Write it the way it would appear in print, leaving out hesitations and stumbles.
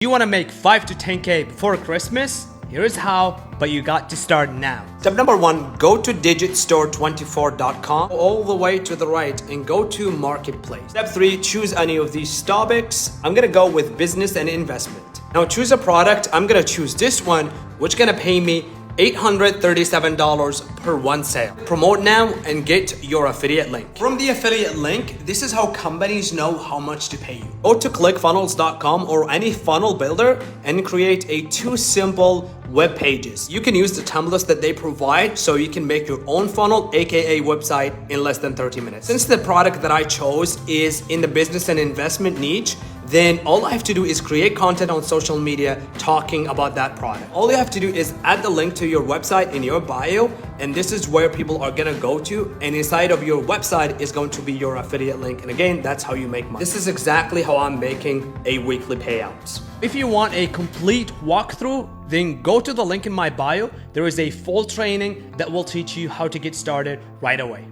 You want to make 5 to 10K before Christmas? Here's how, but you got to start now. Step number 1, go to digitstore24.com all the way to the right and go to Marketplace. Step 3, choose any of these topics. I'm gonna go with business and investment. Now choose a product. I'm gonna choose this one, which gonna pay me $837 per one sale. Promote now and get your affiliate link. From the affiliate link, this is how companies know how much to pay you. Go to clickfunnels.com or any funnel builder and create 2 simple web pages. You can use the templates that they provide so you can make your own funnel, aka website, in less than 30 minutes. Since the product that I chose is in the business and investment niche, then all I have to do is create content on social media talking about that product. All you have to do is add the link to your website in your bio, and this is where people are gonna go to, and inside of your website is going to be your affiliate link. And again, that's how you make money. This is exactly how I'm making a weekly payouts. If you want a complete walkthrough, then go to the link in my bio. There is a full training that will teach you how to get started right away.